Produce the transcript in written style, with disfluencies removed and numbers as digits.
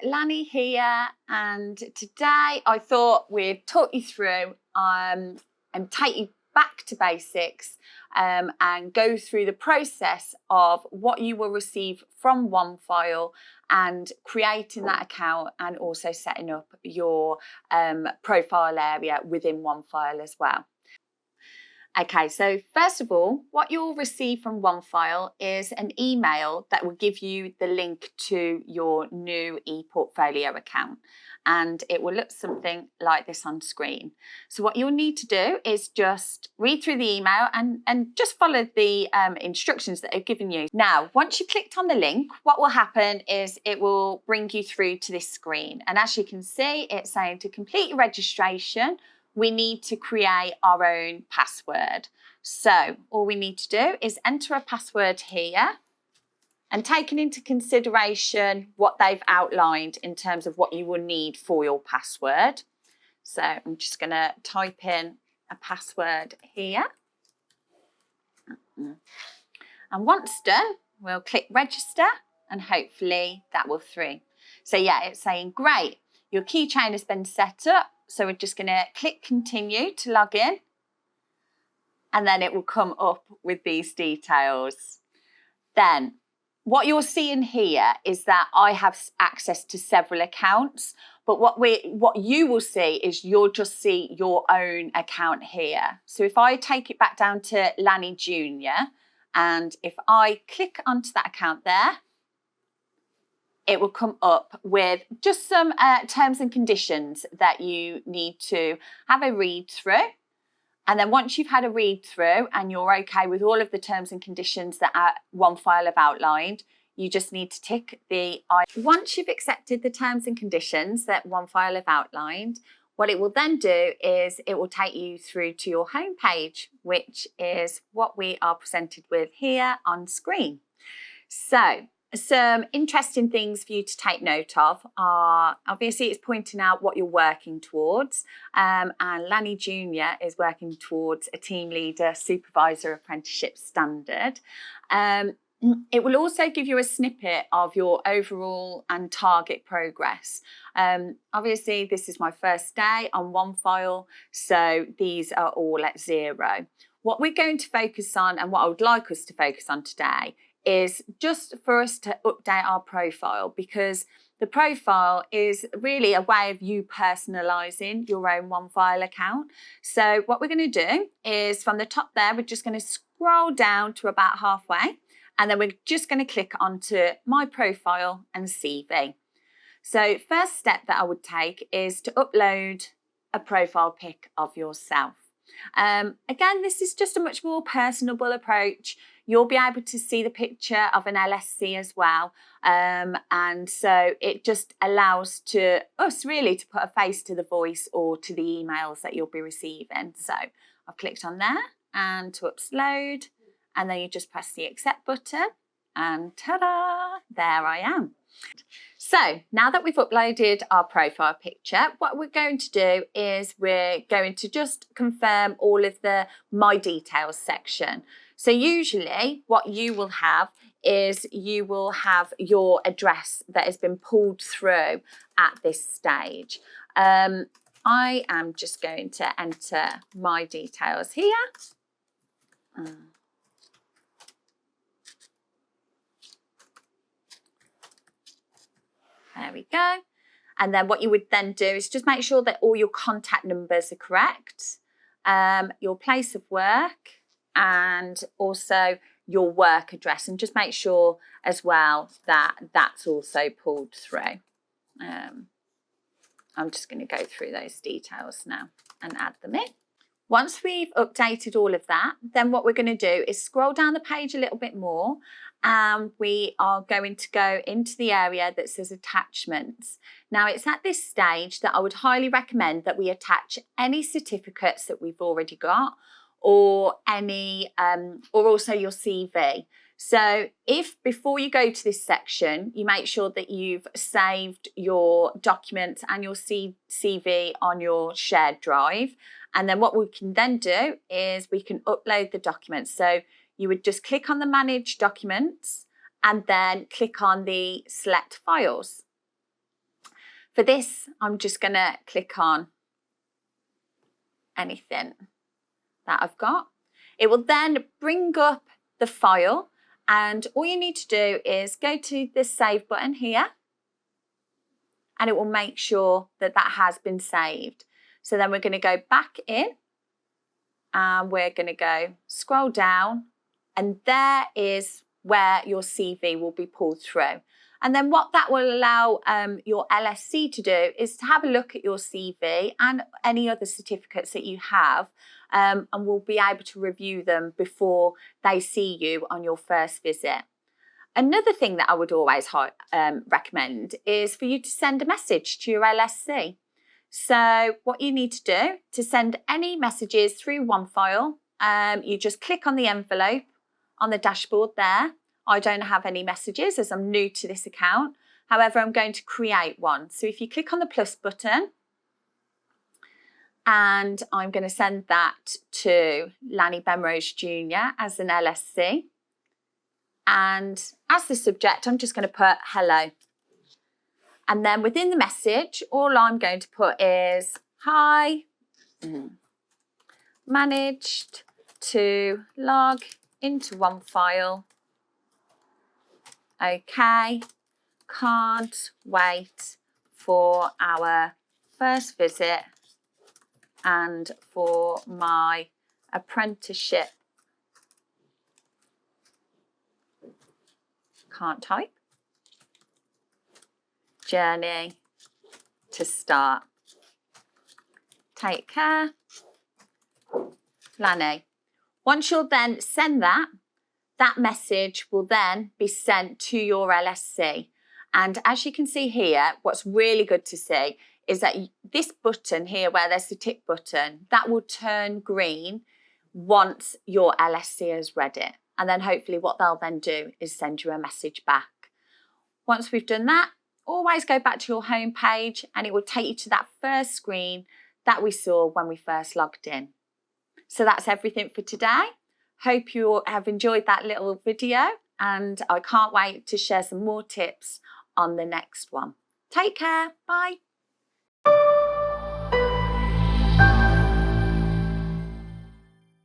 Lanny here, and today I thought we'd talk you through and take you back to basics and go through the process of what you will receive from OneFile and creating that account, and also setting up your profile area within OneFile as well. Okay, so first of all, what you'll receive from OneFile is an email that will give you the link to your new ePortfolio account, and it will look something like this on screen. So what you'll need to do is just read through the email and just follow the instructions that are given you. Now, once you've clicked on the link, what will happen is it will bring you through to this screen. And as you can see, it's saying to complete your registration, we need to create our own password. So all we need to do is enter a password here, and taking into consideration what they've outlined in terms of what you will need for your password. So I'm just going to type in a password here. And once done, we'll click register, and hopefully that will through. So yeah, it's saying, great, your keychain has been set up. So we're just going to click continue to log in, and then it will come up with these details. Then what you're seeing here is that I have access to several accounts, but what you will see is you'll just see your own account here. So if I take it back down to Lanny Jr., and if I click onto that account there, it will come up with just some terms and conditions that you need to have a read through. And then once you've had a read through and you're okay with all of the terms and conditions that OneFile have outlined, you just need to tick the I. Once you've accepted the terms and conditions that OneFile have outlined, what it will then do is it will take you through to your home page, which is what we are presented with here on screen. So some interesting things for you to take note of are, obviously it's pointing out what you're working towards, and Lanny Jr. is working towards a team leader supervisor apprenticeship standard. It will also give you a snippet of your overall and target progress. Obviously this is my first day on OneFile, so these are all at 0. What we're going to focus on, and what I would like us to focus on today, is just for us to update our profile, because the profile is really a way of you personalising your own OneFile account. So what we're going to do is from the top there, we're just going to scroll down to about halfway, and then we're just going to click onto My Profile and CV. So first step that I would take is to upload a profile pic of yourself. Again, this is just a much more personable approach. You'll be able to see the picture of an LSC as well. And so it just allows us really to put a face to the voice or to the emails that you'll be receiving. So I've clicked on there and to upload, and then you just press the accept button, and ta-da, there I am. So now that we've uploaded our profile picture, what we're going to do is we're going to just confirm all of the My Details section. So usually what you will have is you will have your address that has been pulled through at this stage. I am just going to enter my details here. There we go. And then what you would then do is just make sure that all your contact numbers are correct, your place of work, and also your work address, and just make sure as well that that's also pulled through. I'm just going to go through those details now and add them in. Once we've updated all of that, then what we're going to do is scroll down the page a little bit more, and we are going to go into the area that says attachments. Now it's at this stage that I would highly recommend that we attach any certificates that we've already got, or any, or also your CV. So if before you go to this section, you make sure that you've saved your documents and your CV on your shared drive. And then what we can then do is we can upload the documents. So you would just click on the Manage Documents and then click on the Select Files. For this, I'm just going to click on anything that I've got. It will then bring up the file, and all you need to do is go to the save button here, and it will make sure that that has been saved. So then we're going to go back in, and we're going to go scroll down, and there is where your CV will be pulled through. And then what that will allow your LSC to do is to have a look at your CV and any other certificates that you have, and we'll be able to review them before they see you on your first visit. Another thing that I would always recommend is for you to send a message to your LSC. So what you need to do to send any messages through OneFile, you just click on the envelope on the dashboard there. I don't have any messages as I'm new to this account. However, I'm going to create one. So if you click on the plus button, and I'm going to send that to Lanny Bemrose Jr. as an LSC. And as the subject, I'm just going to put hello. And then within the message, all I'm going to put is, hi, managed to log into OneFile. Okay, can't wait for our first visit and for my apprenticeship. Can't type. Journey to start. Take care. Lanny. Once you'll then send that message will then be sent to your LSC. And as you can see here, what's really good to see is that this button here, where there's the tick button, that will turn green once your LSC has read it. And then hopefully what they'll then do is send you a message back. Once we've done that, always go back to your home page and it will take you to that first screen that we saw when we first logged in. So that's everything for today. Hope you have enjoyed that little video, and I can't wait to share some more tips on the next one. Take care. Bye.